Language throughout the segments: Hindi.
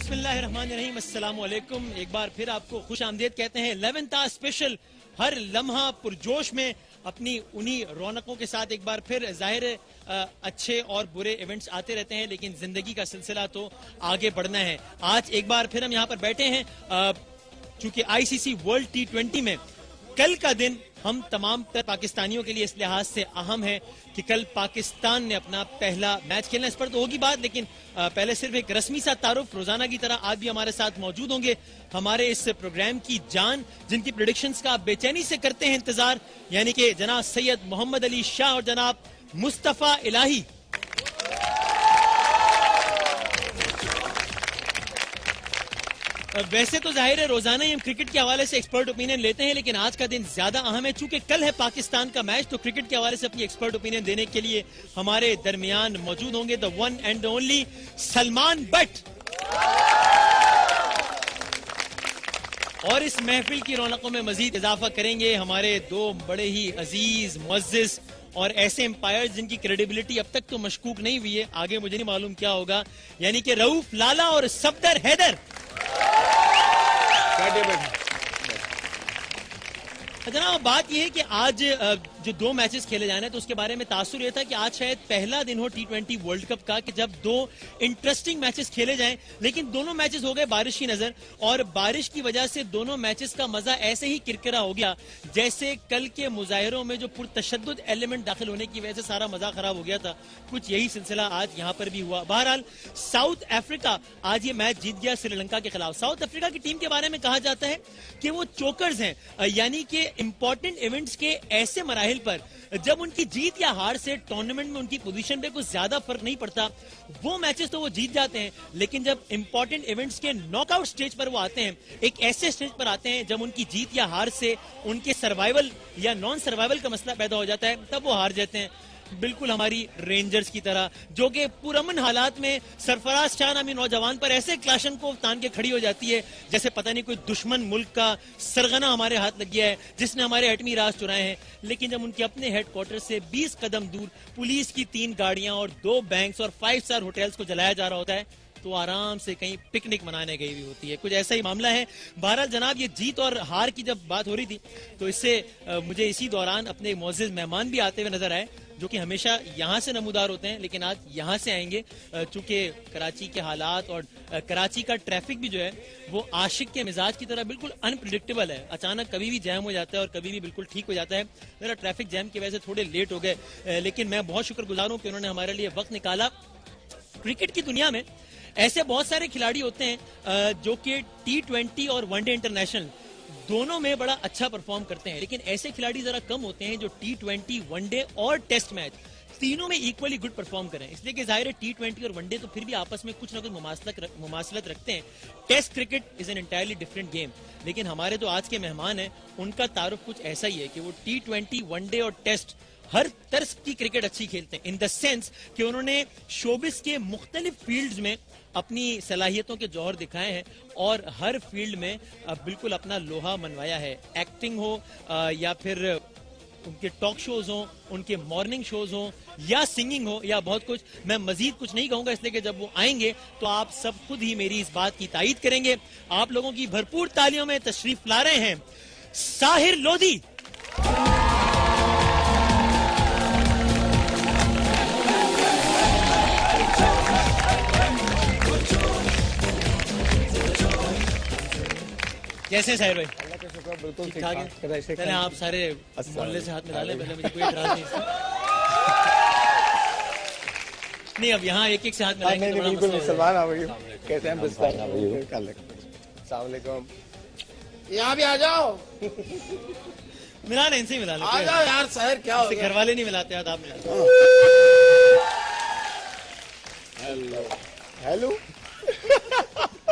बिस्मिल्लाहिर्रहमानिर्रहीम, अस्सलामु अलैकुम। एक बार फिर आपको खुश आमदीद कहते हैं। 11th आवर स्पेशल, हर लम्हा पुरजोश में अपनी उन्हीं रौनकों के साथ एक बार फिर जाहिर अच्छे और बुरे इवेंट्स आते रहते हैं, लेकिन जिंदगी का सिलसिला तो आगे बढ़ना है। आज एक बार फिर हम यहाँ पर बैठे हैं चूंकि आईसीसी वर्ल्ड T20 में कल का दिन हम तमाम पाकिस्तानियों के लिए इस लिहाज से अहम है कि कल पाकिस्तान ने अपना पहला मैच खेलना। इस पर तो होगी बात, लेकिन पहले सिर्फ एक रस्मी सा तारुफ। रोजाना की तरह आज भी हमारे साथ मौजूद होंगे हमारे इस प्रोग्राम की जान, जिनकी प्रेडिक्शंस का आप बेचैनी से करते हैं इंतजार, यानी कि जनाब सैयद मोहम्मद अली शाह और जनाब मुस्तफा इलाही। वैसे तो जाहिर है रोजाना ही हम क्रिकेट के हवाले से एक्सपर्ट ओपिनियन लेते हैं, लेकिन आज का दिन ज्यादा अहम है। चूंकि कल है पाकिस्तान का मैच, तो क्रिकेट के हवाले से अपनी एक्सपर्ट ओपिनियन देने के लिए हमारे दरमियान मौजूद होंगे the one and only Salman but. और इस महफिल की रौनकों में मजीद इजाफा करेंगे हमारे दो बड़े ही अजीज मुअज्जिज और ऐसे एम्पायर जिनकी क्रेडिबिलिटी अब तक तो मशकूक नहीं हुई है, आगे मुझे नहीं मालूम क्या होगा, यानी कि रऊफ लाला और सफदर हैदर। जनाब बात यह है कि आज जो दो मैचेस खेले जाने, तो उसके बारे में तासुर यह था कि आज शायद पहला दिन हो T20 वर्ल्ड कप का कि जब दो इंटरेस्टिंग मैचेस खेले जाएं, लेकिन दोनों मैचेस हो गए बारिश की नजर, और बारिश की वजह से दोनों मैचेस का मजा ऐसे ही किरकिरा हो गया जैसे कल के मुजाहिरों में जो पुरतशद्दुद एलिमेंट दाखिल होने की वजह से सारा मजा खराब हो गया था। कुछ यही सिलसिला आज यहाँ पर भी हुआ। बहरहाल साउथ अफ्रीका आज ये मैच जीत गया श्रीलंका के खिलाफ। साउथ अफ्रीका की टीम के बारे में कहा जाता है कि वो चोकर्स हैं, यानी कि इंपॉर्टेंट इवेंट्स के ऐसे मराहिल पर जब उनकी जीत या हार से टूर्नामेंट में उनकी पोजीशन पे कुछ ज्यादा फर्क नहीं पड़ता, वो मैचेस तो वो जीत जाते हैं, लेकिन जब इंपॉर्टेंट इवेंट्स के नॉकआउट स्टेज पर वो आते हैं, एक ऐसे स्टेज पर आते हैं जब उनकी जीत या हार से उनके सर्वाइवल या नॉन सर्वाइवल का मसला पैदा हो जाता है, तब वो हार जाते हैं। बिल्कुल हमारी रेंजर्स की तरह, जो कि पुरअमन हालात में सरफराज शाह नामी नौजवान पर ऐसे क्लाशन को तान के खड़ी हो जाती है जैसे पता नहीं कोई दुश्मन मुल्क का सरगना हमारे हाथ लग गया है जिसने हमारे एटमी राज चुराए हैं। लेकिन जब उनके अपने हेडक्वार्टर से 20 कदम दूर पुलिस की 3 गाड़ियां और 2 बैंक्स और 5 स्टार होटल्स को जलाया जा रहा होता है, तो आराम से कहीं पिकनिक मनाने गई हुई होती है। कुछ ऐसा ही मामला है। बहरहाल जनाब ये जीत और हार की जब बात हो रही थी, तो इससे मुझे इसी दौरान अपने मुअज्जिज मेहमान भी आते हुए नजर आए, जो कि हमेशा यहाँ से नमूदार होते हैं, लेकिन आज यहाँ से आएंगे चूंकि कराची के हालात और कराची का ट्रैफिक भी जो है वो आशिक के मिजाज की तरह बिल्कुल अनप्रिडिक्टेबल है। अचानक कभी भी जैम हो जाता है और कभी भी बिल्कुल ठीक हो जाता है। मेरा ट्रैफिक जैम की वजह से थोड़े लेट हो गए, लेकिन मैं बहुत शुक्रगुजार हूँ कि उन्होंने हमारे लिए वक्त निकाला। क्रिकेट की दुनिया में ऐसे बहुत सारे खिलाड़ी होते हैं जो कि T20 और वनडे इंटरनेशनल दोनों में बड़ा अच्छा परफॉर्म करते हैं, लेकिन ऐसे खिलाड़ी जरा कम होते हैं जो T20, वनडे और टेस्ट मैच तीनों में इक्वली गुड परफॉर्म करें। इसलिए कि जाहिर है T20 और वनडे तो फिर भी आपस में कुछ ना कुछ मुमासलत रखते हैं। Test cricket is an entirely different game. लेकिन हमारे जो आज के मेहमान हैं उनका तारुफ कुछ ऐसा ही है कि वो T20, वनडे और टेस्ट हर तर्ज की क्रिकेट अच्छी खेलते हैं, इन द सेंस कि उन्होंने शोबिस के मुख्तलिफ फील्ड्स में अपनी सलाहियतों के जौहर दिखाए हैं और हर फील्ड में बिल्कुल अपना लोहा मनवाया है। एक्टिंग हो या फिर उनके टॉक शोज हो, उनके मॉर्निंग शोज हो या सिंगिंग हो या बहुत कुछ। मैं मजीद कुछ नहीं कहूंगा, इसलिए कि जब वो आएंगे तो आप सब खुद ही मेरी इस बात की तायीद करेंगे। आप लोगों की भरपूर तालियों में तशरीफ ला रहे हैं साहिर लोधी। कैसे साहिर भाई? अल्लाह का शुक्र, बिल्कुल ठीक ठाक है। पहले आप सारे मोहल्ले से हाथ मिला लें, पहले मुझे कोई इतराज नहीं। नहीं, अब यहाँ एक से हाथ मिलाएंगे तो बड़ा मसला हो सलमान कहते हैं अस्सलाम वालेकुम। यहाँ भी आ जाओ। मिला लें, इनसे ही मिला लें। आ जाओ यार साहिर, क्या हो गया? घर वाले नहीं मिलाते हाथ, आप मिलाते। हेलो।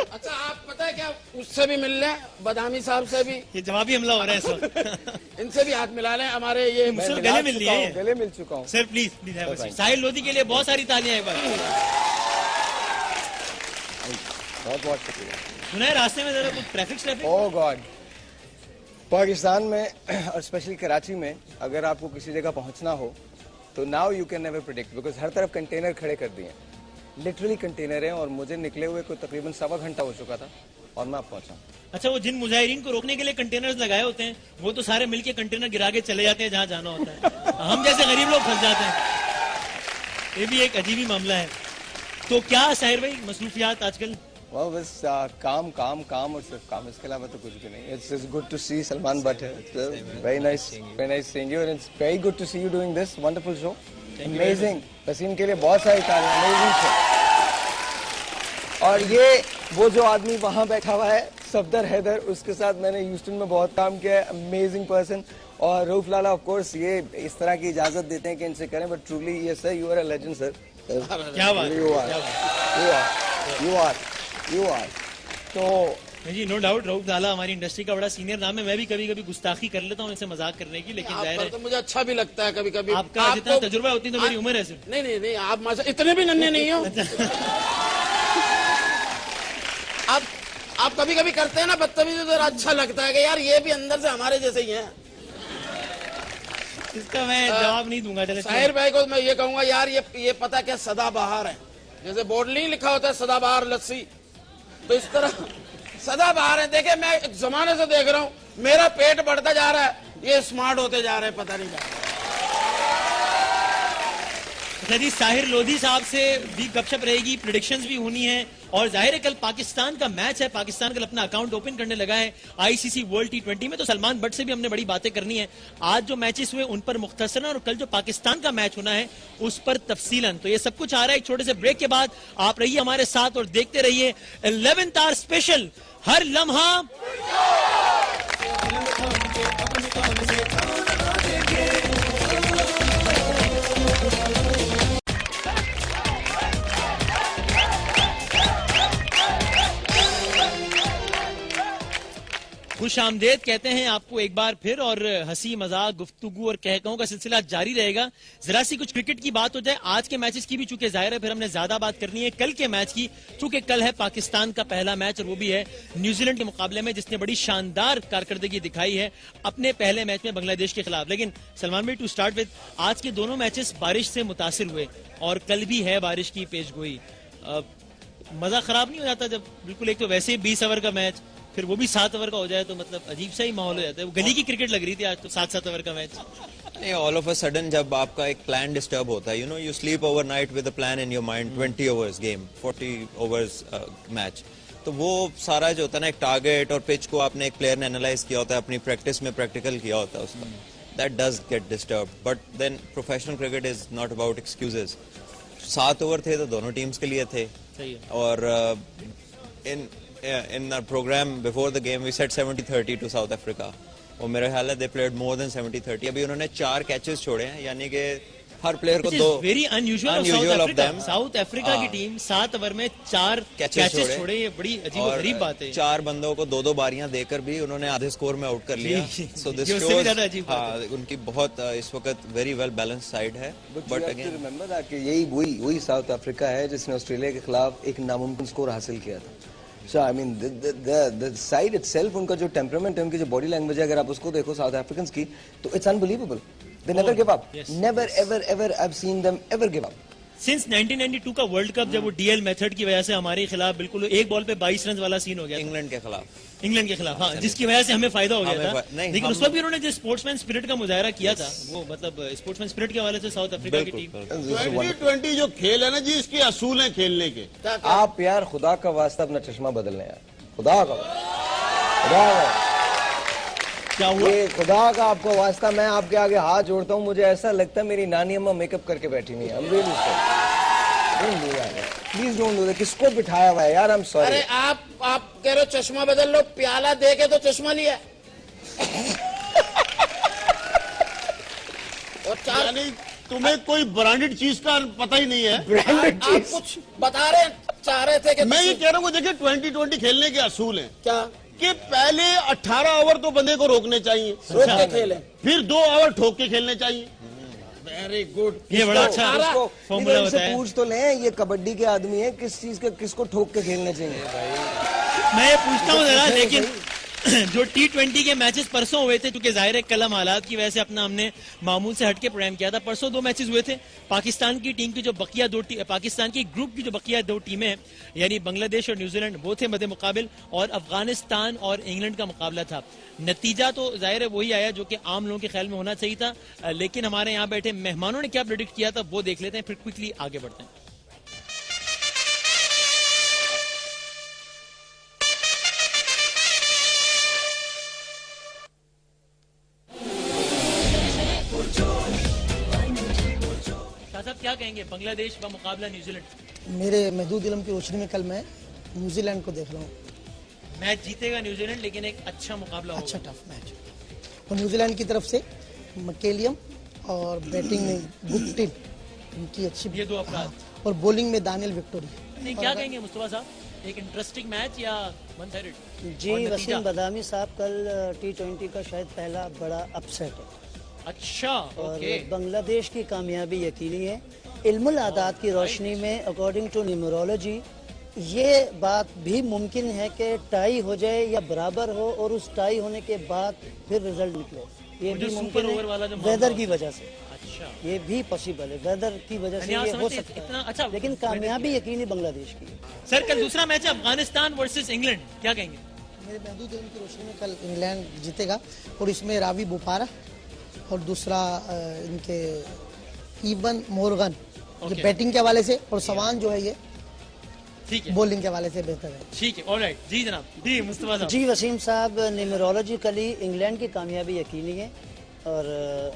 अच्छा आप पता है क्या, उससे भी मिल लें, बदामी साहब से भी। ये जवाबी हमला हो रहा है सर। इनसे भी हाथ मिला लें। हमारे ये गले मिल लिए हैं, गले मिल चुका हूँ। Sir please please Sahir Lodhi के लिए बहुत सारी तालियां एक बार। बहुत बहुत शुक्रिया। सुना है रास्ते में जरा कुछ ट्रैफिक। ओह गॉड, पाकिस्तान में और स्पेशली कराची में अगर आपको किसी जगह पहुंचना हो तो now you can never predict, because हर तरफ कंटेनर खड़े कर दिए। लिटरली कंटेनर है और मुझे निकले हुए कोई तकरीबन 1.25 घंटा हो चुका था और मैं अब पहुंचा। अच्छा, वो जिन मुजाहिरीन को रोकने के लिए कंटेनर्स लगाए होते हैं वो तो सारे मिलके कंटेनर गिरा के चले जाते हैं जहां जाना होता है, हम जैसे गरीब लोग फंस जाते हैं। ये भी एक अजीब ही मामला है। तो क्या साहिर भाई मसरूफियात आजकल? वाह, बस काम काम काम और सिर्फ काम, इसके अलावा तो कुछ भी नहीं। It's good to see Salman but very nice seeing you and it's very good to see you doing this wonderful show. Amazing, Wasim के लिए बहुत सारी तारीफ, अमेजिंग शो। और ये वो जो आदमी वहां बैठा हुआ है सफदर हैदर, उसके साथ मैंने ह्यूस्टन में बहुत काम किया है, अमेजिंग पर्सन। और रऊफ लाला ऑफ कोर्स ये इस तरह की इजाजत देते हैं कि इनसे करें, बट ट्रूली ये sir you are a legend sir. क्या बात, यू आर तो जी, नो डाउट रऊफ लाला हमारी इंडस्ट्री का बड़ा सीनियर नाम है। मैं भी कभी कभी गुस्ताखी कर लेता हूँ इनसे मजाक करने की, लेकिन जाहिर है तो मुझे अच्छा भी लगता है कभी कभी। आपका जितना तजुर्बा उतनी तो मेरी उम्र है सिर्फ। नहीं, आप माशा इतने भी नन्हे नहीं हो। आप कभी कभी करते हैं ना बदतमीजी, तो अच्छा लगता है कि यार ये भी अंदर से हमारे जैसे ही हैं। इसका मैं जवाब नहीं दूंगा। चले साहिर भाई को मैं ये कहूंगा यार, ये पता क्या सदाबहार है, जैसे बोर्ड नहीं लिखा होता है सदाबहार लस्सी, तो इस तरह सदाबहार है। देखे मैं एक जमाने से देख रहा हूँ, मेरा पेट बढ़ता जा रहा है, ये स्मार्ट होते जा रहे हैं, पता नहीं क्या। अच्छा जी, साहिर लोधी साहब से भी गपशप रहेगी, प्रेडिक्शंस भी होनी है, और जाहिर है कल पाकिस्तान का मैच है। पाकिस्तान कल अपना अकाउंट ओपन करने लगा है आईसीसी वर्ल्ड T20 में, तो सलमान बट से भी हमने बड़ी बातें करनी है। आज जो मैचेस हुए उन पर मुख्तसरन, और कल जो पाकिस्तान का मैच होना है उस पर तफसीलन। तो ये सब कुछ आ रहा है एक छोटे से ब्रेक के बाद। आप रहिए हमारे साथ और देखते रहिए 11th आवर स्पेशल, हर लम्हा। खुश आमदेद कहते हैं आपको एक बार फिर, और हंसी मजाक गुफ्तगू और कहकाहों का सिलसिला जारी रहेगा। जरा सी कुछ क्रिकेट की बात हो जाए, आज के मैचेस की भी, चूंकि जाहिर है फिर हमने ज्यादा बात करनी है कल के मैच की, चूंकि कल है पाकिस्तान का पहला मैच, और वो भी है न्यूजीलैंड के मुकाबले में, जिसने बड़ी शानदार कारकर्दगी दिखाई है अपने पहले मैच में बांग्लादेश के खिलाफ। लेकिन सलमान भाई, टू स्टार्ट विद, आज के दोनों मैचेस बारिश से मुतासिर हुए और कल भी है बारिश की पेशगोई। मजा खराब नहीं हो जाता जब बिल्कुल एक तो वैसे ही 20 ओवर का मैच, फिर वो भी 7 ओवर का हो जाए, तो मतलब अजीब सा ही माहौल हो जाता है। वो गली की क्रिकेट लग रही थी आज तो, 7-7 ओवर का मैच। नहीं, ऑल ऑफ अ सडन जब आपका एक प्लान डिस्टर्ब होता है, you sleep overnight with a plan in your mind, 20 overs game, 40 overs match, तो वो सारा जो होता है ना, एक टारगेट और पिच को आपने एक प्लेयर ने एनालाइज किया होता है, अपनी प्रैक्टिस में प्रैक्टिकल किया होता है उसका, that does get disturb. But then professional cricket is not about excuses. 7 over थे तो दोनों टीम्स के लिए थे, सही है। और in our program before the game we said 70-30 to South Africa, और मेरे ख्याल है they played more than 70-30। अभी उन्होंने 4 कैचेस छोड़े हैं, यानी कि हर प्लेयर को 2 very unusual of them. South Africa की टीम 7 ओवर में 4 कैचेस छोड़े, ये बड़ी अजीब और गरीब बात है। 4 बंदों को 2-2 बारियां देकर भी उन्होंने आधे स्कोर में आउट कर लिया। सो दिस शोज उनकी बहुत इस वक्त वेरी वेल बैलेंस साइड है। बट अगेन रिमेंबर दैट कि यही वही साउथ अफ्रीका है जिसने ऑस्ट्रेलिया के खिलाफ एक नामुमकिन स्कोर हासिल किया था। So I mean the side itself, उनका जो टेम्परामेंट है, उनकी जो बॉडी लैंग्वेज है, अगर आप उसको देखो साउथ अफ्रीकन्स की, तो it's unbelievable. They never give up. Never ever I've seen them ever give up. Since 1992 का वर्ल्ड कप, जब वो डीएल मेथड की वजह से हमारे खिलाफ बिल्कुल एक बॉल पे 22 रन वाला सीन हो गया इंग्लैंड के खिलाफ, हाँ, जिसकी वजह से हमें फायदा हो गया था। लेकिन उस वक्त भी उन्होंने जो स्पोर्ट्समैन स्पिरिट का मुजाहरा किया था, वो मतलब स्पोर्ट्समैन स्पिरिट के हवाले से साउथ अफ्रीका की टीम। 2020 जो खेल है ना जी, इसके असूल है खेलने के। आप यार खुदा का वास्ता अपना चश्मा बदलने यार, खुदा का क्या हुआ? ये खुदा का आपको वास्ता, मैं आपके आगे हाथ जोड़ता हूँ, मुझे ऐसा लगता है मेरी नानी अम्मा मेकअप करके बैठी नहीं है। Please don't do that. किसको बिठाया हुआ है यार? I am sorry. अरे आप कह रहे हो चश्मा बदल लो, प्याला दे के तो चश्मा लिया। और यानी तुम्हें कोई ब्रांडेड चीज का पता ही नहीं है। ब्रांडेड आप कुछ बता रहे चाह रहे थे कि मैं ये कह रहा हूँ, देखिए 2020 खेलने के असूल हैं क्या कि पहले 18 ओवर तो बंदे को रोकने चाहिए, रोक के खेले, फिर 2 ओवर ठोक के खेलने चाहिए। Very good. ये बड़ा अच्छा फॉर्मूला बताया। पूछ तो ले, ये कबड्डी के आदमी है, किस चीज का किसको ठोक के खेलने चाहिए? मैं ये पूछता हूँ जरा, लेकिन जो T20 के मैचेस परसों हुए थे, क्योंकि जाहिर है कलम हालात की वजह से अपना हमने मामूल से हटके प्रोग्राम किया था। परसों 2 मैचेस हुए थे। पाकिस्तान की टीम की जो बकिया पाकिस्तान की ग्रुप की जो बकिया 2 टीमें हैं, यानी बांग्लादेश और न्यूजीलैंड, वो थे मद्दे मुकाबिल, और अफगानिस्तान और इंग्लैंड का मुकाबला था। नतीजा तो जाहिर है वही आया जो कि आम लोगों के ख्याल में होना चाहिए था, लेकिन हमारे यहाँ बैठे मेहमानों ने क्या प्रेडिक्ट किया था वो देख लेते हैं, फिर क्विकली आगे बढ़ते हैं। साहब क्या कहेंगे बांग्लादेश का मुकाबला न्यूजीलैंड? मेरे महदूद इल्म की रोशनी में कल मैं न्यूजीलैंड को देख रहा हूँ। मैच जीतेगा न्यूजीलैंड, लेकिन एक अच्छा मुकाबला होगा। अच्छा टफ मैच। और न्यूजीलैंड की तरफ से मकेलियम और बैटिंग में गुप्टिन, इनकी अच्छी, ये 2 अफराद, और बॉलिंग में दानियल विक्टोरी। नहीं, क्या कहेंगे मुस्तफा साहब, एक इंटरेस्टिंग मैच या वन साइडेड? जी, वसीम बदामी साहब, कल T20 का शायद पहला बड़ा अपसेट है। अच्छा, और ओके। बांग्लादेश की कामयाबी यकीनी है। इल्मुल आदात की रोशनी में अकॉर्डिंग टू न्यूमरोलॉजी ये बात भी मुमकिन है कि टाई हो जाए या बराबर हो, और उस टाई होने के बाद फिर रिजल्ट निकले। ये भी मुमकिन है वेदर की वजह से। अच्छा, ये भी पॉसिबल है, वेदर की वजह से ये हो सकता है। अच्छा, लेकिन कामयाबी यकीनी बांग्लादेश की है। सर कल दूसरा मैच है अफगानिस्तान वर्सेस इंग्लैंड, क्या कहेंगे? मेरे महदूद इल्म की रोशनी में कल इंग्लैंड जीतेगा, और इसमें रावी बुपारा और दूसरा इनके इवन मोर्गन, जो बैटिंग के हवाले से, और सवान जो है ये ठीक है, बॉलिंग के हवाले से बेहतर है। ठीक है, ऑलराइट। जी जनाब, जी मुस्तफा साहब। जी वसीम साहब, न्यूमरोलॉजिकली इंग्लैंड की कामयाबी यकीनी है और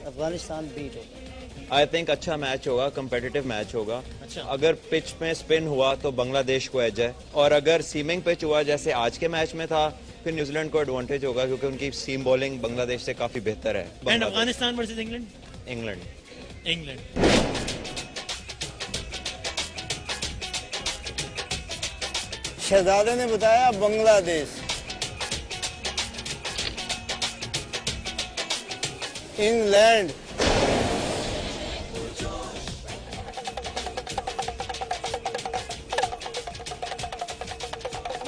अफगानिस्तान बीट होगा। आई थिंक अच्छा मैच होगा, कंपेटिटिव मैच होगा। अच्छा। अगर पिच में स्पिन हुआ तो बांग्लादेश को एज है, और अगर सीमिंग पिच हुआ जैसे आज के मैच में था, फिर न्यूजीलैंड को एडवांटेज होगा, क्योंकि उनकी सीम बॉलिंग बांग्लादेश से काफी बेहतर है। And Afghanistan versus England? England. शहजादे ने बताया बांग्लादेश। इंग्लैंड।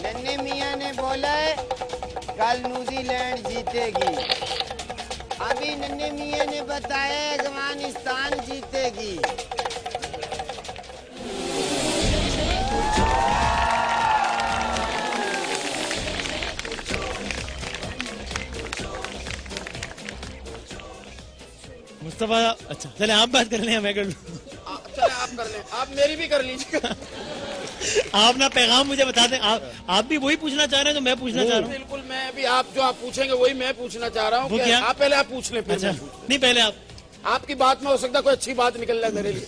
नन्हे मियां ने बोला है कल न्यूजीलैंड जीतेगी। अभी नन्हे मियां ने बताया अफगानिस्तान जीतेगी। मुस्तफा, अच्छा चले आप बात कर लें, मैं कर लूं? चले आप कर लें, आप मेरी भी कर लीजिएगा। आप ना पैगाम मुझे बता दें, आप भी वही पूछना चाह रहे हैं जो मैं पूछना चाह रहा हूँ? बिल्कुल, मैं भी आप जो आप पूछेंगे वही मैं पूछना चाह रहा हूँ। वो क्या? आप पहले आप पूछ लें, फिर अच्छा, मैं पूछूं। नहीं पहले आप। आपकी बात में हो सकता है कोई अच्छी बात निकल जाए मेरे लिए।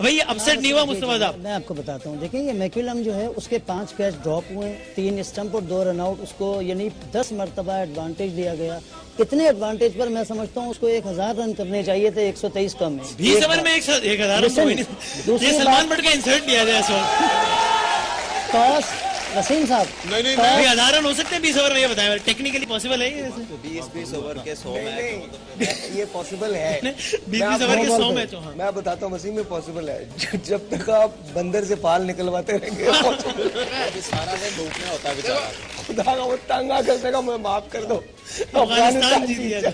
भाई ये अपसेट नहीं हुआ मुस्तफा साहब? मैं आपको बताता हूँ, देखिए ये मैक्यूलम जो है उसके 5 कैच ड्रॉप हुए, 3 स्टंप और 2 रन आउट। उसको यानी 10 मरतबा एडवांटेज दिया गया। इतने एडवांटेज पर मैं समझता हूँ उसको 1000 रन करने चाहिए थे, 123 कम है। 20 ओवर में 1000 रन तो हुई नहीं। ये सलमान बट का इंसर्ट लिया जाए इस वक्त। टॉस वसीम साहब, नहीं भाई 1000 रन हो सकते हैं 20 ओवर में, ये बताएं टेक्निकली पॉसिबल है ये? 20 ओवर के 100 मैच ये पॉसिबल है। 20 ओवर के 100 मैच। हाँ, मैं बताता हूँ वसीम, में पॉसिबल है। जब तक आप बंदर से पाल निकलवाते रहेंगे सारा दिन धूप में होता है बेचारा। खुदा का वो तंग आ कर देगा, मैं माफ कर दो, अफगानिस्तान जीत गया।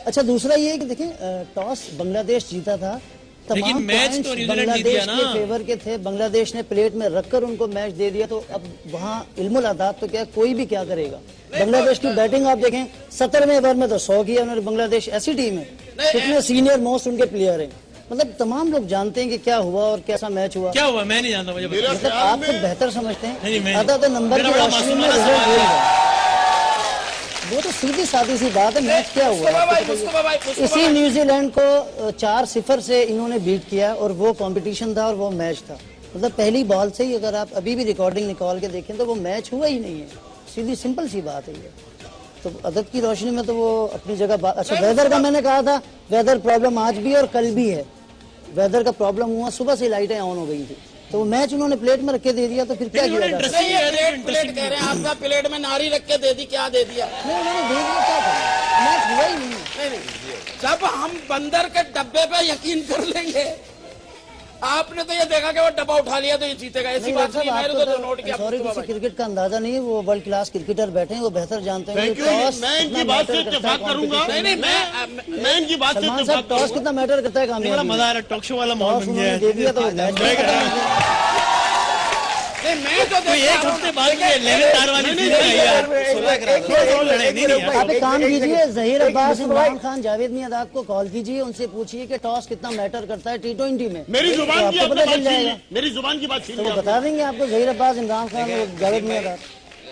अच्छा दूसरा ये है कि देखिए टॉस बांग्लादेश जीता था, लेकिन तमाम मैच पॉइंट्स तो न्यूजीलैंड जीत गया बांग्लादेश ना। के फेवर के थे। बांग्लादेश ने प्लेट में रखकर उनको मैच दे दिया, तो अब वहाँ इल्मुल आदात तो क्या कोई भी क्या करेगा। बांग्लादेश की बैटिंग आप देखें, 17वें ओवर में तो 100 किया उन्होंने। बांग्लादेश ऐसी टीम है, कितने सीनियर मोस्ट उनके प्लेयर हैं, मतलब तमाम लोग जानते हैं कि क्या हुआ और कैसा मैच हुआ। क्या हुआ मैं नहीं जानता, मुझे बताइए। मतलब आप खुद बेहतर समझते नहीं, मैं हैं। आधा तो नंबर मेरा की बड़ा रोशनी में मासूमाना रिजल्ट सवाल वही है। है। वो तो सीधी सादी सी बात है। मैच क्या हुआ इसी न्यूजीलैंड को 4-0 से इन्होंने बीट किया, और वो कंपटीशन था और वो मैच था। मतलब पहली बॉल से ही अगर आप अभी भी रिकॉर्डिंग निकाल के देखें तो वो मैच हुआ ही नहीं है। सीधी सिंपल सी बात है ये। तो अदद की रोशनी में तो वो अपनी जगह। अच्छा वेदर का मैंने कहा था, वेदर प्रॉब्लम आज भी और कल भी है। वेदर का प्रॉब्लम हुआ, सुबह से लाइटें ऑन हो गई थी, तो वो मैच उन्होंने प्लेट में रख के दे दिया, तो फिर क्या किया जाता है? नहीं, ये प्लेट कह रहे हैं आपका, प्लेट में नारी रख के दे दी, क्या दे दिया? नहीं उन्होंने दे दिया, क्या करें? मैच हुआ ही नहीं। नहीं, जब हम बंदर के डब्बे पे यकीन कर लेंगे आपने तो ये देखा कि वो डब्बा उठा लिया तो ये जीतेगा, ऐसी बात नहीं, मैंने तो नोट किया। सॉरी, किसी क्रिकेट का अंदाजा नहीं है, वो वर्ल्ड क्लास क्रिकेटर बैठे हैं, वो बेहतर जानते हैं। मैं इनकी बात से इत्तेफाक करूंगा। नहीं, मैं इनकी बात से सलमान साहब, टॉस कितना मैटर करता है बड़ा कामयाबी? मजा आ रहा है, टॉक शो वाला माहौल बन गया है। दे दिया तो मैं तो कोई एक हफ्ते बाद में 11 तार वाली चीज है यार। आप एक काम कीजिए, जहीर अब्बास, इमरान खान, जावेद मियांदाद को कॉल कीजिए, उनसे पूछिए कि टॉस कितना मैटर करता है T20 में। मेरी जुबान की आपको पता चल जाएगा, मेरी जुबान की बात छीन तो ली वो आपने। बता देंगे आपको, जहीर अब्बास, इमरान खान और Javed Miandad.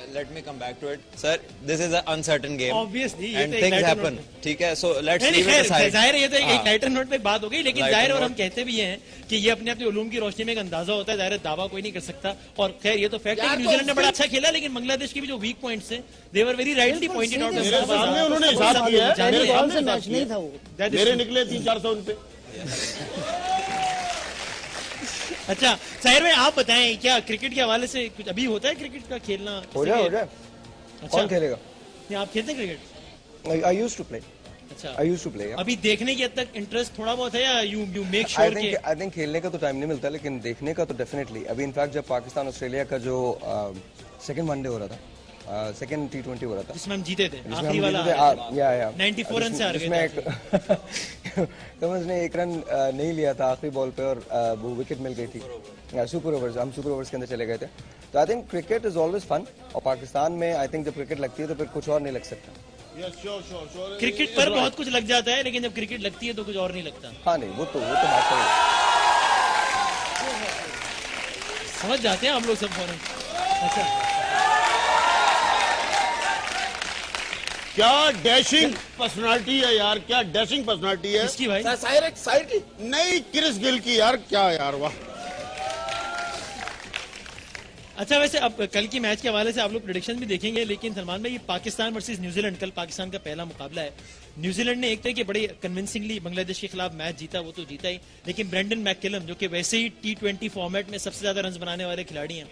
Let me come back to it, sir. This is an uncertain game. Obviously, ये and तो एक things lighter happen. note ठीक है, so let's नहीं, leave it खैर, aside. जाहिर है ये तो एक हाँ। लाइटर नोट पे बात हो गई, लेकिन Lighter जाहिर है, और हम note। कहते भी हैं कि ये अपने अपने उलूम की रोशनी में एक अंदाजा होता है, जाहिर है दावा कोई नहीं कर सकता। और खैर ये तो फैक्ट है यार, कि तो न्यूजीलैंड ने बड़ा उससे- अच्छा खेला, लेकिन बांग्लादेश के भी जो वीक पॉइंट्स हैं, they were very rightly pointed out. मेरे सामने उन्होंने हिसाब किया है, मेरे बॉल सामने से हिसाब मैच किया नहीं था है। वो। मेरे निकले 300-400 उन पे। अच्छा साहिर भाई, आप बताएं, क्या क्रिकेट के हवाले से कुछ अभी होता है क्रिकेट का खेलना? हो जाए कौन खेलेगा? नहीं, आप खेलते हैं cricket? I used to play, अच्छा, आई यूज्ड टू प्ले। अभी देखने की हद तक इंटरेस्ट थोड़ा बहुत है या यू मेक आई श्योर कि थिंक खेलने का तो टाइम नहीं मिलता, लेकिन देखने का तो डेफिनेटली। अभी इनफैक्ट जब पाकिस्तान ऑस्ट्रेलिया का जो सेकंड वनडे हो रहा था, सेकंड T20 हो रहा था, जिसमें हम जीते थे, जिसमें आखिरी हम वाला जीते थे, या 94 रन से हार जिसमें गए एक कमज ने 1 रन नहीं लिया था आखिरी बॉल पे, और वो विकेट मिल गई थी। सुपर ओवर्स, हम सुपर ओवर्स के अंदर चले गए थे। तो I think cricket is always fun, और पाकिस्तान में आई थिंक जब क्रिकेट लगती है तो फिर कुछ और नहीं लग सकता। क्रिकेट पर बहुत कुछ लग जाता है, लेकिन जब क्रिकेट लगती है तो कुछ और नहीं लगता। हाँ नहीं, वो तो बात सही है। समझ जाते हैं हम लोग सब फौरन। अच्छा, क्या डैशिंग पर्सनालिटी है यार, क्या डैशिंग पर्सनालिटी है। किसकी भाई? साइड एक साइड की नहीं, क्रिस गिल की यार, क्या यार, वाह। अच्छा, वैसे अब कल की मैच के हवाले से आप लोग प्रेडिक्शन भी देखेंगे, लेकिन सलमान भाई, ये पाकिस्तान वर्सेस न्यूजीलैंड, कल पाकिस्तान का पहला मुकाबला है। न्यूजीलैंड ने एक तरह के बड़े कन्विंसिंगली बांग्लादेश के खिलाफ मैच जीता, वो तो जीता ही, लेकिन ब्रेंडन मैककलम, जो कि वैसे ही T20 फॉर्मेट में सबसे ज्यादा रन बनाने वाले खिलाड़ी हैं,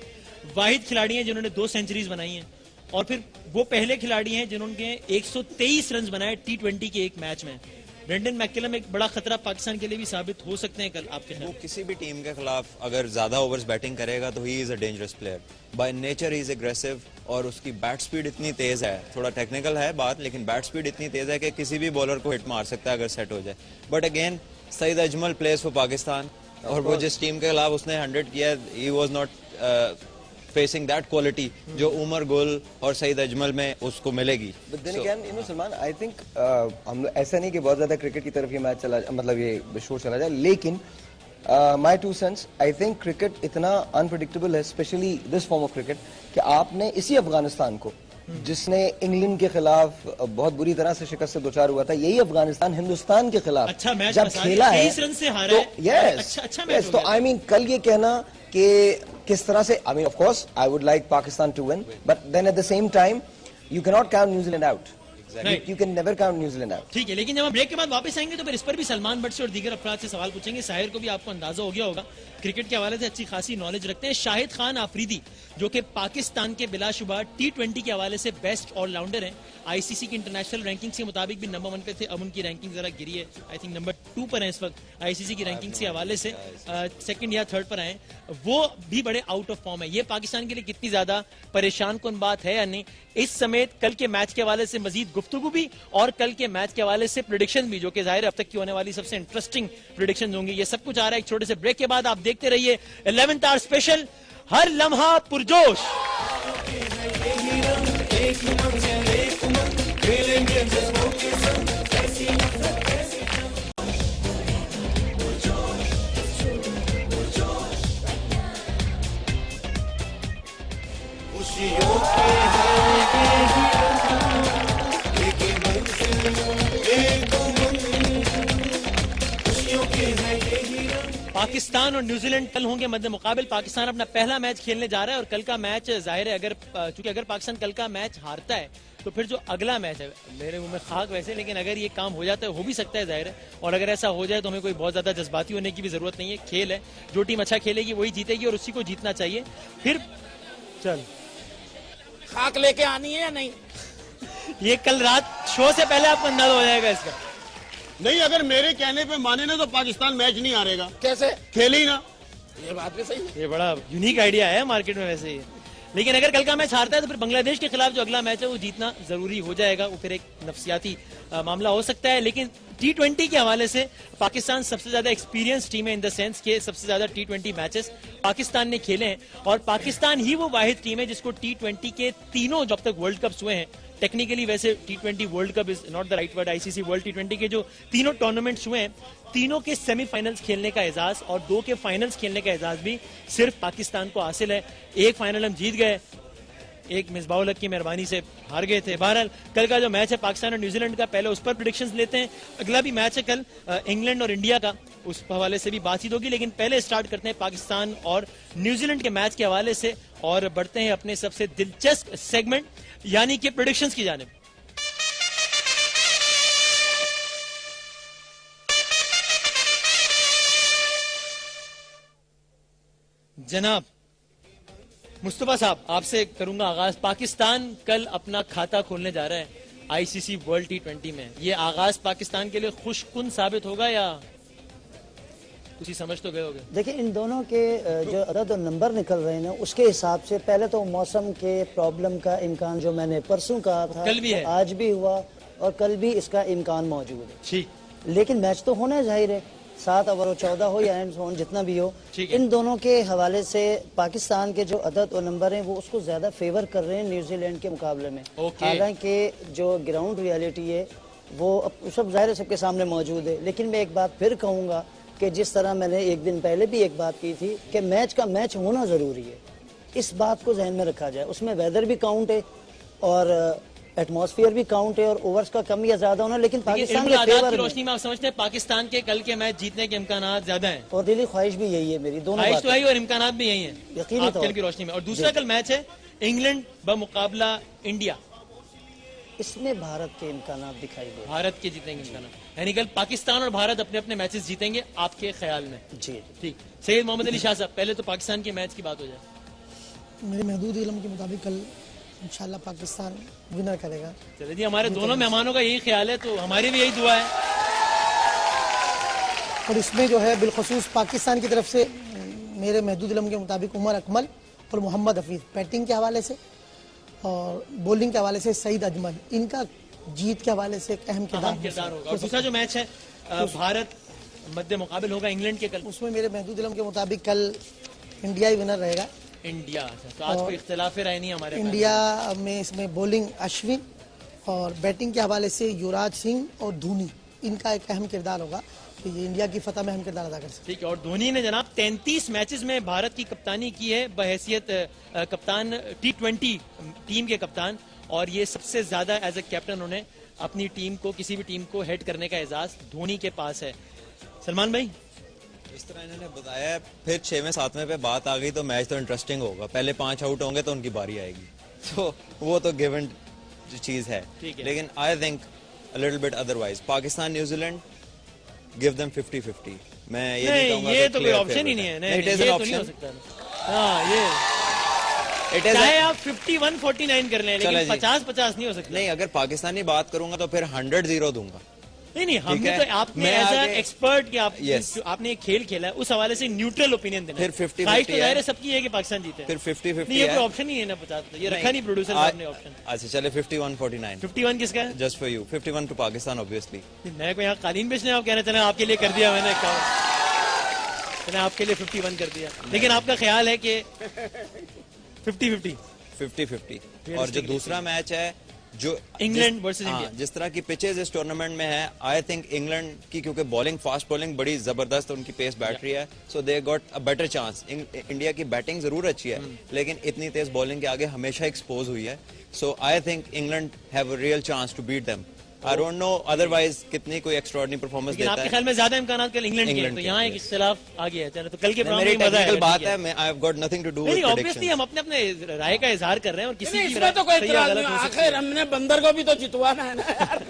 वाहिद खिलाड़ी हैं जिन्होंने 2 सेंचुरीज बनाई हैं, और फिर वो पहले खिलाड़ी हैं जिन्होंने 123 रन बनाए T20 के एक मैच में। ब्रेंडन मैककलम एक बड़ा खतरा पाकिस्तान के लिए भी साबित हो सकते हैं कल, आपके वो ख्याल? किसी भी टीम के खिलाफ अगर ज्यादा ओवर्स बैटिंग करेगा तो he is a dangerous player. By nature he is aggressive, और उसकी बैट स्पीड इतनी तेज है, थोड़ा टेक्निकल है बात, लेकिन बैट स्पीड इतनी तेज है कि किसी भी बॉलर को हिट मार सकता है अगर सेट हो जाए। But again Saeed Ajmal plays for Pakistan, और वो जिस टीम के खिलाफ उसने 100 किया, he was not facing that quality जो उमर गुल और सईद अजमल में उसको मिलेगी। But then again, you know, Salman, I think हम लोग ऐसा नहीं कि बहुत ज्यादा क्रिकेट की तरफ ये मैच चला, मतलब ये शो चला जाए, लेकिन my 2 sense, I think cricket इतना अनप्रेडिक्टेबल है, specially this form of cricket, कि आपने इसी अफगानिस्तान को, जिसने इंग्लैंड के खिलाफ बहुत बुरी तरह से शिकस्त से दो-चार हुआ था, यही अफगानिस्तान हिंदुस्तान के खिलाफ अच्छा मैच जब खेला है, 23 रन से हारा है। यस, अच्छा मैच हो तो गया। आई मीन कल ये कहना कि किस तरह से, I mean of course I would like Pakistan to win, but then at the same time you can not count New Zealand out, you can never count New Zealand out. ठीक है, लेकिन जब हम ब्रेक के बाद वापस आएंगे तो फिर इस पर भी सलमान भट्ट से और दीगर अफराद से सवाल पूछेंगे। साहिर को भी आपको अंदाजा हो गया होगा, क्रिकेट के हवाले से अच्छी खासी नॉलेज रखते हैं। शाहिद खान आफरीदी, जो कि पाकिस्तान के बिलाशुबा T20 के हवाले से बेस्ट ऑलराउंडर हैं, आईसीसी की इंटरनेशनल रैंकिंग के मुताबिक भी नंबर 1 पे थे, अब उनकी रैंकिंग जरा गिरी है, आई थिंक नंबर 2 पर है इस वक्त आईसीसी की रैंकिंग के हवाले से, सेकंड या थर्ड पर आए, वो भी बड़े आउट ऑफ फॉर्म है। ये पाकिस्तान के लिए कितनी ज्यादा परेशान कुन बात है या नहीं, इस समेत कल के मैच के हवाले से मजीद गुफ्तगू भी, और कल के मैच के हवाले से प्रेडिक्शन भी, जो कि जाहिर अब तक की होने वाली सबसे इंटरेस्टिंग प्रेडिक्शन होंगी। ये सब कुछ आ रहा है एक छोटे से ब्रेक के बाद। आप देखते रहिए 11th आवर स्पेशल, हर लम्हा पुरजोश। पाकिस्तान और न्यूजीलैंड कल होंगे मद्दे मुकाबिल। पाकिस्तान अपना पहला मैच खेलने जा रहा है, और कल का मैच जाहिर है, चूंकि अगर पाकिस्तान कल का मैच हारता है तो फिर जो अगला मैच है, मेरे मुंह में खाक वैसे, लेकिन अगर ये काम हो जाता है, हो भी सकता है जाहिर है, और अगर ऐसा हो जाए तो हमें कोई बहुत ज्यादा जज्बाती होने की भी जरूरत नहीं है। खेल है, जो टीम अच्छा खेलेगी वही जीतेगी, और उसी को जीतना चाहिए। फिर चल खाक लेके आनी है या नहीं? ये कल रात शो से पहले आपको अंदाजा हो जाएगा इसका। नहीं, अगर मेरे कहने पे माने ना तो पाकिस्तान मैच नहीं हारेगा। कैसे? खेले ही ना। ये बात भी सही है। ये बड़ा यूनिक आइडिया है मार्केट में वैसे ही। लेकिन अगर कल का मैच हारता है तो फिर बांग्लादेश के खिलाफ जो अगला मैच है वो जीतना जरूरी हो जाएगा। वो फिर एक नफसियाती मामला हो सकता है। लेकिन T20 के हवाले से पाकिस्तान सबसे ज्यादा एक्सपीरियंस टीम है, इन द सेंस के सबसे ज्यादा T20 मैचेस पाकिस्तान ने खेले हैं और पाकिस्तान ही वो वाहिद टीम है जिसको T20 के तीनों जब तक वर्ल्ड कप्स हुए हैं, टेक्निकली वैसे T20 world cup is not the right word, ICC world T20 के जो तीनों टूर्नामेंट्स हुए हैं, तीनों के सेमीफाइनल्स खेलने का एजाज और 2 के फाइनल्स खेलने का एजाज भी सिर्फ पाकिस्तान को हासिल है। एक फाइनल हम जीत गए, एक मिसबाउल हक की मेहरबानी से हार गए थे। बहरहाल कल का जो मैच है पाकिस्तान और न्यूजीलैंड का, पहले उस पर प्रेडिक्शंस लेते हैं। अगला भी मैच है कल इंग्लैंड और इंडिया का, उस हवाले से भी बातचीत होगी। लेकिन पहले स्टार्ट करते हैं पाकिस्तान और न्यूजीलैंड के मैच के हवाले से और बढ़ते हैं अपने सबसे दिलचस्प सेगमेंट यानी कि प्रेडिक्शंस की जानिब। जनाब मुस्तफा साहब, आपसे करूंगा आगाज। पाकिस्तान कल अपना खाता खोलने जा रहा है आईसीसी वर्ल्ड T20 में। ये आगाज पाकिस्तान के लिए खुशकुन साबित होगा या कुछ समझ तो गए होगे? देखिए, इन दोनों के जो अदद और नंबर निकल रहे हैं ना, उसके हिसाब से पहले तो मौसम के प्रॉब्लम का इम्कान जो मैंने परसों कहा था, कल भी है, आज भी हुआ और कल भी इसका इम्कान मौजूद है। ठीक, लेकिन मैच तो होना है, जाहिर है, 7 ओवर हो, 14 हो या एंड हो, जितना भी हो। इन दोनों के हवाले से पाकिस्तान के जो अदद और नंबर हैं वो उसको ज्यादा फेवर कर रहे हैं न्यूजीलैंड के मुकाबले में। हालांकि जो ग्राउंड रियलिटी है वो सब जाहिर है सबके सामने मौजूद है। लेकिन मैं एक बात फिर कहूंगा कि जिस तरह मैंने एक दिन पहले भी एक बात की थी कि मैच का मैच होना जरूरी है, इस बात को जहन में रखा जाए। उसमें वेदर भी काउंट है और एटमॉस्फेयर भी काउंट है और ओवर्स का कम या ज्यादा होना। लेकिन पाकिस्तान के फेवर की रोशनी में आप समझते हैं पाकिस्तान के कल के मैच जीतने के इम्कान ज्यादा हैं? और दिली ख्वाहिश भी यही है मेरी, दोनों ख्वाहिश तो है और इम्कान भी यही है यकीनी कल की रोशनी में। और दूसरा कल मैच है इंग्लैंड बमुकाबला इंडिया, इसमें भारत के इम्कान दिखाई दे, भारत के जीतने के इम्कान, यानी कल पाकिस्तान और भारत अपने अपने मैचेस जीतेंगे आपके ख्याल में? जी ठीक। सैयद मोहम्मद अली शाह साहब, पहले तो पाकिस्तान के मैच की बात हो जाए। मेरे महदूद इल्म के मुताबिक कल इंशाल्लाह पाकिस्तान विनर करेगा। चलिए जी, हमारे दोनों मेहमानों का यही ख्याल है तो हमारी भी यही दुआ है। और इसमें जो है बिलखसूस पाकिस्तान की तरफ से मेरे महदूद इल्म के मुताबिक उमर अकमल और मोहम्मद हफीज, बैटिंग के हवाले से और बॉलिंग के हवाले से सईद अजमल, इनका जीत के हवाले से एक अहम किरदार होगा। और दूसरा जो मैच है भारत मध्य मुकाबिल होगा इंग्लैंड के, कल उसमें मेरे महदूद इल्म के मुताबिक कल इंडिया ही विनर रहेगा। इंडिया, तो आज कोई इख्तिलाफ राय नहीं हमारे इंडिया में। इसमें बॉलिंग अश्विन और बैटिंग के हवाले से युवराज सिंह और धोनी, इनका एक अहम किरदार होगा कि ये इंडिया की फतह में अहम किरदार अदा कर सकते। ठीक है। और धोनी ने जनाब 33 मैचेस में भारत की कप्तानी की है बहैसियत कप्तान, T20 टीम के कप्तान, और ये सबसे ज्यादा एज ए कैप्टन उन्होंने अपनी टीम को, किसी भी टीम को हेड करने का एजाज धोनी के पास है। सलमान भाई, इस तरह इन्होंने बताया, फिर 6वें 7वें पे बात आ गई तो मैच तो इंटरेस्टिंग होगा। पहले 5 आउट होंगे तो उनकी बारी आएगी, तो वो तो गिवन चीज है। लेकिन I think a little bit otherwise. Pakistan New Zealand, give them 50-50। मैं ये नहीं कहूंगा ये तो कोई ऑप्शन ही नहीं है। नहीं, ये तो नहीं हो सकता। हाँ, ये चाहे आप 51-49 कर लें, लेकिन 50-50 नहीं हो सकता। नहीं, अगर पाकिस्तानी बात करूंगा तो फिर 100-0 दूंगा। नहीं, हमने तो आपने एज अ एक्सपर्ट कि आपने एक खेल खेला है, उस हवाले से न्यूट्रल ओपिनियन देना। फिर 50-50 तो जाहिर है सबकी है कि पाकिस्तान जीते। फिर 50-50 ये कोई ऑप्शन ही है ना 50, ये रखा नहीं प्रोड्यूसर साहब ने ऑप्शन। अच्छा चले 51-49। 51 किसका है? Just for you. 51 to Pakistan obviously. मैं कोई यहाँ कालीन बेचने आप कहना चले आपके लिए कर दिया मैंने, मैंने आपके लिए 51 कर दिया। लेकिन आपका ख्याल है कि 50-50। और जो दूसरा मैच है जो इंग्लैंड वर्सेस इंडिया, जिस तरह की पिचेस इस टूर्नामेंट में है, आई थिंक इंग्लैंड की, क्योंकि बॉलिंग, फास्ट बॉलिंग बड़ी जबरदस्त, उनकी पेस बैटरी है, so they got a better chance. India की बैटिंग जरूर अच्छी है लेकिन इतनी तेज बॉलिंग के आगे हमेशा एक्सपोज हुई है, so I think England have a real chance to beat them. I don't know otherwise कितनी कोई एक्स्ट्राऑर्डिनरी परफॉर्मेंस देता है। आपके ख्याल में ज्यादा इम्कान कल इंग्लैंड के, तो यहाँ एक इख्तिलाफ आ गया है। तो कल के मेरी टेक्निकल बात है, मैं I have got nothing to do with obviously हम अपने अपने राय का इजहार कर रहे हैं और किसी की इसमें तो कोई इतराज नहीं। आखिर हमने बंदर को भी तो जितवाना है ना यार।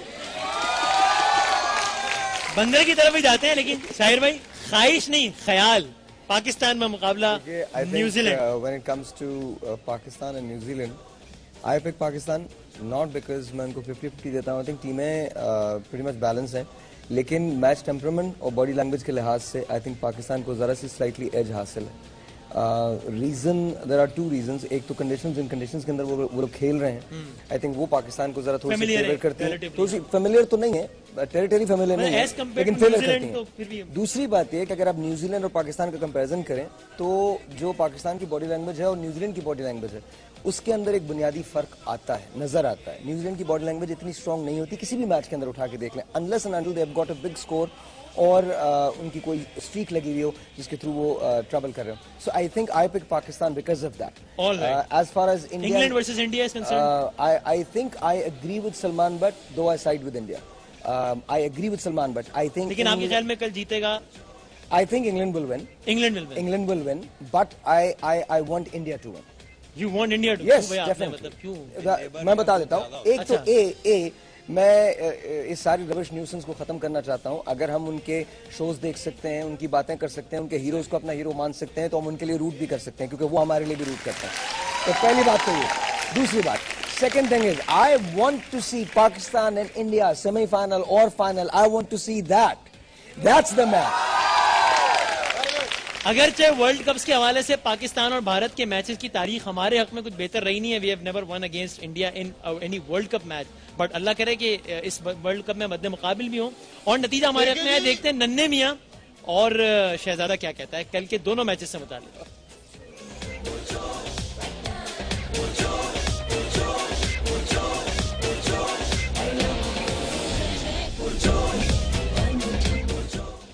बंदर की तरफ ही जाते हैं। लेकिन शाहिर भाई, ख्वाहिश नहीं ख्याल, पाकिस्तान में मुकाबला New Zealand. When it comes to Pakistan and New Zealand, I pick Pakistan not because मैं उनको 50-50 देता हूँ। आई थिंक टीमें pretty much बैलेंस हैं। लेकिन मैच टेम्परामेंट और बॉडी लैंग्वेज के लिहाज से आई थिंक पाकिस्तान को जरा सी स्लाइटली एज हासिल है। Reason there are 2 reasons. एक तो कंडीशंस, जिन कंडीशंस के अंदर वो लोग खेल रहे हैं, आई थिंक वो पाकिस्तान को जरा थोड़ी सी फेवर करती है। थोड़ी फेमिलियर तो नहीं है, टेरिटरी फेमिलियर नहीं है, लेकिन फेवर करती है। दूसरी बात यह कि अगर आप न्यूजीलैंड और पाकिस्तान का कंपैरिजन करें तो जो पाकिस्तान की बॉडी लैंग्वेज है और न्यूजीलैंड की बॉडी लैंग्वेज है, उसके अंदर एक बुनियादी फर्क आता है, नजर आता है। न्यूजीलैंड की बॉडी लैंग्वेज इतनी स्ट्रांग नहीं होती, किसी भी मैच के अंदर उठा के देख लें, unless and until they have got a big score और उनकी कोई स्ट्रीक लगी हुई हो जिसके थ्रू वो ट्रबल कर रहे हो। So I think I pick Pakistan because of that. As far as England versus India is concerned, I think I agree with Salman but though I side with India. I agree with Salman but I think, लेकिन आपके ख्याल में कल जीतेगा? I think England will win. England will win, but I want India to win. You want India to? Yes, definitely. मैं बता देता हूँ। एक तो मैं इस सारी रबिश न्यूसेंस को खत्म करना चाहता हूँ। अगर हम उनके शोज देख सकते हैं, उनकी बातें कर सकते हैं, उनके हीरोज को अपना हीरो मान सकते हैं, तो हम उनके लिए रूट भी कर सकते हैं, क्योंकि वो हमारे लिए भी रूट करते हैं। तो पहली बात तो ये। दूसरी बात, second thing is I want to see Pakistan and India semi-final or final. I want to see that. That's the match. अगरचे वर्ल्ड कप्स के हवाले से पाकिस्तान और भारत के मैचेस की तारीख हमारे हक में कुछ बेहतर रही नहीं है। We have never won against India in any world cup match, but अल्लाह करे कि इस वर्ल्ड कप में मद्दे मुकाबिल भी हो और नतीजा हमारे हक में है। देखते हैं नन्हे मियां और शहजादा क्या कहता है कल के दोनों मैचेस से मुताल्लिक।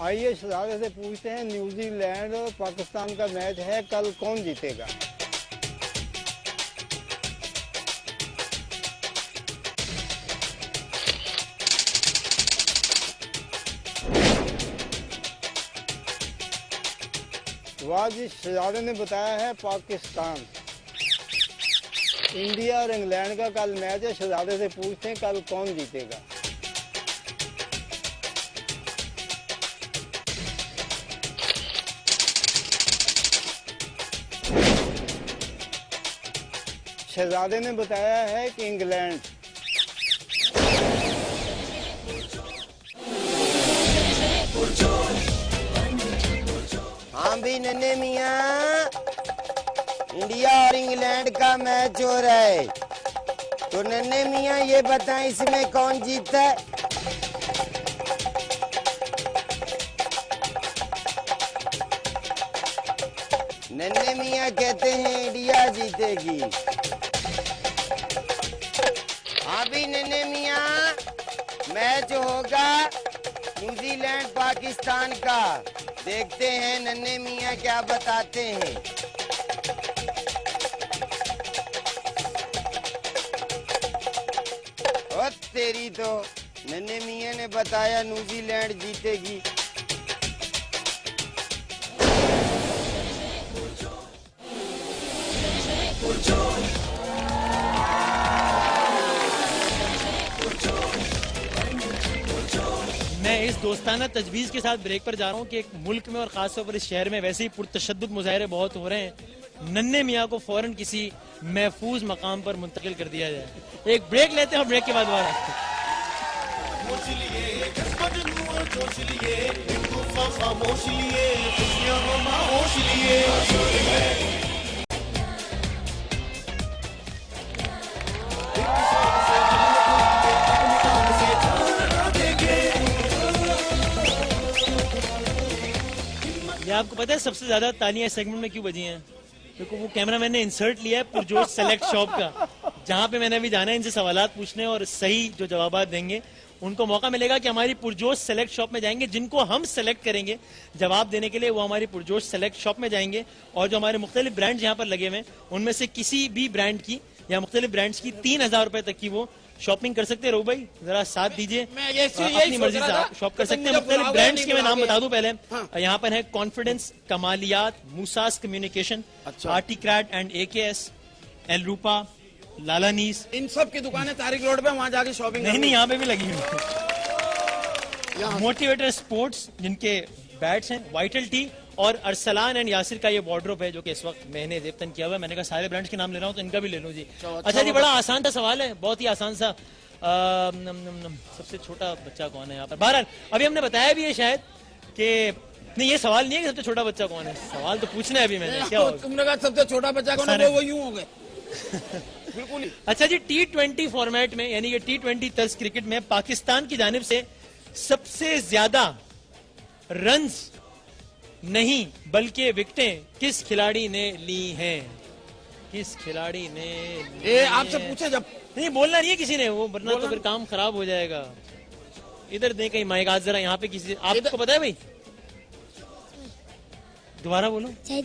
आइए शहजादे से पूछते हैं, न्यूजीलैंड और पाकिस्तान का मैच है, कल कौन जीतेगा? वाजिद शहजादे ने बताया है पाकिस्तान। इंडिया और इंग्लैंड का कल मैच है, शहजादे से पूछते हैं कल कौन जीतेगा? शहजादे ने बताया है कि इंग्लैंड। हाँ भी नन्हे मियाँ, इंडिया और इंग्लैंड का मैच हो रहा है, तो नन्हे मियाँ ये बताएं इसमें कौन जीतता है? नन्हे मियाँ कहते हैं इंडिया जीतेगी। अभी नन्हे मियाँ, मैच होगा न्यूजीलैंड पाकिस्तान का, देखते हैं नन्हे मियाँ क्या बताते हैं। और तेरी तो नन्हे मियाँ ने बताया न्यूजीलैंड जीतेगी। मैं इस दोस्ताना तजवीज़ के साथ ब्रेक पर जा रहा हूँ कि एक मुल्क में और खासतौर पर इस शहर में वैसे ही पुरतशद्दुद मुजाहरे बहुत हो रहे हैं। नन्हे मियाँ को फौरन किसी महफूज मकाम पर मुंतकिल कर दिया जाए। एक ब्रेक लेते हैं और ब्रेक के बाद दोबारा। आपको पता है सबसे ज्यादा तालियां इस सेगमेंट में क्यों बजी हैं? क्योंकि वो कैमरामैन ने इंसर्ट लिया है पुरजोश सेलेक्ट शॉप का, जहां पे मैंने अभी जाना है इनसे सवालात पूछने और सही जो जवाबात देंगे उनको मौका मिलेगा कि हमारी पुरजोश सेलेक्ट शॉप में जाएंगे। जिनको हम सेलेक्ट करेंगे जवाब देने के लिए वो हमारी पुरजोश सेलेक्ट शॉप में जाएंगे और जो हमारे मुख्तलिफ ब्रांड यहाँ पर लगे हुए हैं उनमें से किसी भी ब्रांड की या मुख्तलिफ ब्रांड्स की 3000 रुपए तक की वो शॉपिंग कर सकते हैं। रो भाई जरा साथ दीजिए, अपनी मर्जी से आप शॉप कर सकते हैं। मुख्तलिफ ब्रांड्स के मैं नाम बता दूं पहले। यहाँ पर है कॉन्फिडेंस, कमालियात, मूसास कम्युनिकेशन, आर्टिक्रैट एंड AKS, एल रूपा, लालानीस। इन सब की दुकानें तारिक रोड पे, वहां जाके शॉपिंग नहीं यहाँ पे भी लगी हुई। मोटिवेटर स्पोर्ट्स जिनके बैट्स हैं, वाइटल टी और अरसलान एंड यासिर का ये वार्डरोब है जो कि इस वक्त मैंने जेबतन किया हुआ है। मैंने कहा सारे ब्रांड्स के नाम ले रहा हूँ तो इनका भी ले लूं जी। अच्छा जी, बड़ा आसान सा सवाल है, बहुत ही आसान सा। सबसे छोटा बच्चा कौन है यहाँ पर? बहरहाल अभी हमने बताया भी है शायद कि नहीं, ये सवाल नहीं है कि सबसे छोटा बच्चा कौन है, सवाल तो पूछना है अभी मैंने। क्या होगा? तुमने कहा सबसे छोटा बच्चा कौन है, वो यूं हो गए बिल्कुल ही। अच्छा जी, T20 फॉर्मेट में यानी कि T20 तर्ज क्रिकेट में पाकिस्तान की जानिब से सबसे ज्यादा रन्स नहीं बल्कि विकेटें किस खिलाड़ी ने ली हैं? किस खिलाड़ी ने ये आपसे पूछे जब नहीं बोलना नहीं है किसी ने, वो वरना तो फिर काम खराब हो जाएगा। इधर दे कहीं माइक, आज जरा यहाँ पे किसी, आपको पता है भाई? दोबारा बोलो। ये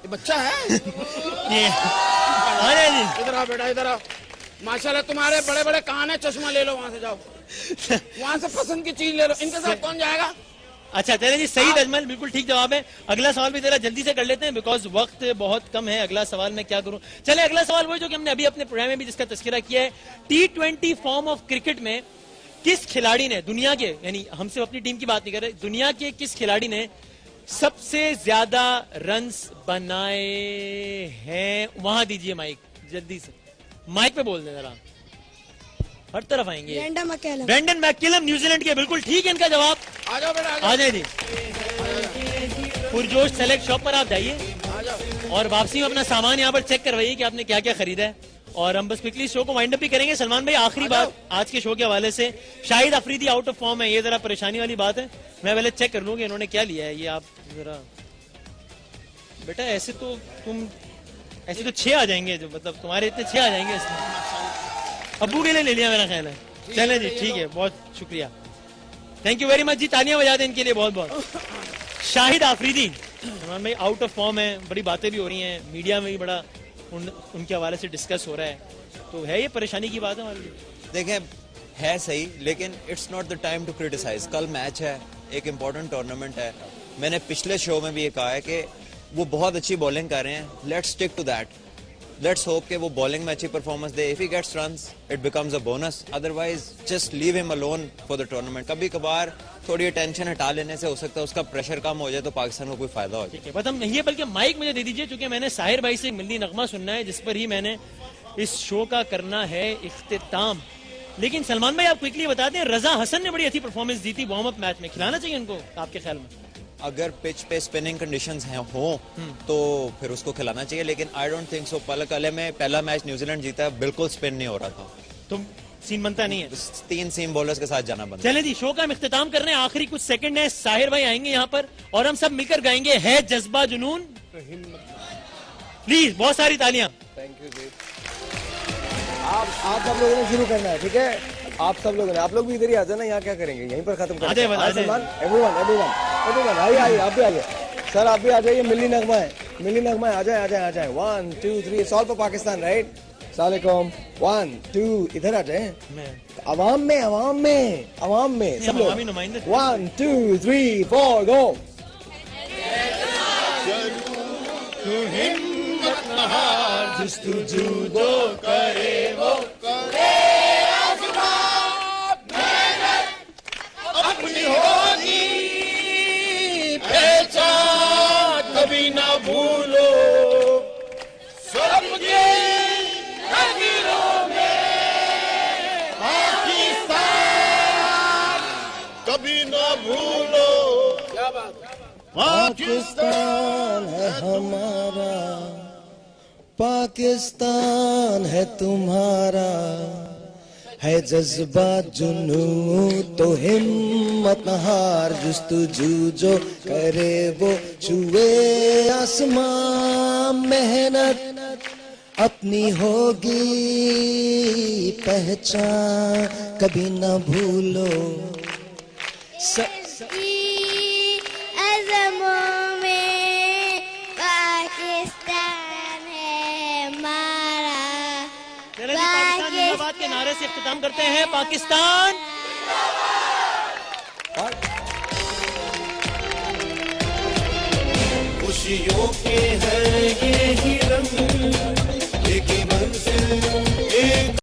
बच्चा है ये इधर आओ बेटा, इधर आओ। माशाल्लाह तुम्हारे बड़े बड़े कान है, चश्मा ले लो, वहां से जाओ, वहां से पसंद की चीज ले लो। इनके साथ कौन जाएगा? अच्छा चले जी, सही अजमल, बिल्कुल ठीक जवाब है। अगला सवाल भी जरा जल्दी से कर लेते हैं बिकॉज वक्त बहुत कम है। अगला सवाल मैं क्या करूं? चले अगला सवाल वही जो कि हमने अभी अपने प्रोग्राम में भी जिसका तस्करा किया है। T20 फॉर्म ऑफ क्रिकेट में किस खिलाड़ी ने, दुनिया के, यानी हम सिर्फ अपनी टीम की बात नहीं कर रहे, दुनिया के किस खिलाड़ी ने सबसे ज्यादा रन्स बनाए हैं? वहां दीजिए माइक, जल्दी से माइक पे बोल दें जरा, हर तरफ आएंगे। ब्रेंडन मैककलम न्यूजीलैंड के, बिल्कुल ठीक है इनका जवाब। आ जाओ बेटा, आ जाए जी, पुरजोश सेलेक्ट शॉप पर आप जाइए और वापसी में अपना सामान यहाँ पर चेक करवाइए कि आपने क्या क्या खरीदा है। और हम बस क्विकली शो को वाइंड अप भी करेंगे। सलमान भाई, आखिरी बात आज के शो के हवाले से, Shahid Afridi out of form है, ये जरा परेशानी वाली बात है। मैं पहले चेक कर लूं कि इन्होंने क्या लिया है। ये आप जरा बेटा, ऐसे तो 6 आ जाएंगे, जो मतलब तुम्हारे इतने 6 आ जाएंगे इसमें। अब्बू के लिए ले लिया मेरा ख्याल है। चलें जी, ठीक है, बहुत शुक्रिया, थैंक यू वेरी मच जी। तालियां बजा दें इनके लिए बहुत बहुत। शाहिद आफरीदी सलमान भाई आउट ऑफ फॉर्म है, बड़ी बातें भी हो रही हैं, मीडिया में भी बड़ा उनके हवाले से डिस्कस हो रहा है, तो है ये परेशानी की बात है हमारे लिए? देखें, है सही, लेकिन it's not the time to criticise. कल मैच है, एक इम्पोर्टेंट टूर्नामेंट है। मैंने पिछले शो में भी ये कहा है कि वो बहुत अच्छी बॉलिंग कर रहे हैं, let's stick to that. Let's hope कि वो बॉलिंग में अच्छी परफॉर्मेंस दे। If he gets runs it becomes a bonus, otherwise just leave him alone for the tournament. कभी कभार थोड़ी टेंशन हटा लेने से हो सकता है उसका प्रेशर कम हो जाए, तो पाकिस्तान को कोई फायदा हो जाए। बस हम नहीं है, बल्कि माइक मुझे दे दीजिए, क्योंकि मैंने साहिर भाई से मिल्ली नगमा सुनना है जिस पर ही मैंने इस शो का करना है इख्तिताम। लेकिन सलमान भाई आप क्विकली बता दें, रजा हसन ने बड़ी अच्छी परफॉर्मेंस दी थी वार्म अप मैच में, खिलाना चाहिए उनको आपके ख्याल में? अगर पिच पे स्पिनिंग कंडीशंस हैं हो तो फिर उसको खिलाना चाहिए, लेकिन आई डोंट थिंक सो। कल में पहला मैच न्यूजीलैंड जीता, बिल्कुल स्पिन नहीं हो रहा था, तो सीन बनता नहीं है। 3 सीम बॉलर्स के साथ जाना बनता। चलें जी, शो का हम इख्तिताम कर रहे हैं, आखिरी कुछ सेकंड है, साहिर भाई आएंगे यहाँ पर और हम सब मिलकर गाएंगे है जज्बा जुनून। प्लीज बहुत सारी तालियां। थैंक यू जी। आप सब लोगों ने शुरू करना है, ठीक है? आप सब लोगों ने, आप लोग भी इधर ही आ जाना, यहाँ क्या करेंगे, यहीं पर खत्म करते हैं। आइए, आप भी आइए सर, आप भी आ जाइए। मिल्ली नगमा है, मिल्ली नगमा है, आ जाए 1 2 3 सॉल फॉर पाकिस्तान, राइट? सलाम 1 2, इधर आ जाए, आवाम में सब लोग। 1 2 3 4 गो। जूदो करे वो करे, अपनी होगी पहचान कभी ना भूलो, सबके तकदीरों में पाकिस्तान कभी ना भूलो। क्या बात, पाकिस्तान है हमारा, पाकिस्तान है तुम्हारा, है जज्बा जुनून तो हिम्मत न हार, जुस्तजू जो करे वो छुए आसमान, मेहनत अपनी होगी पहचान कभी न भूलो। अज़मों में पाकिस्तान है हमारा। पाकिस्तान जिंदाबाद के नारे से इख्तिताम करते हैं। पाकिस्तान खुशियों के हैं ये ही रंग, लेकिन मंजिल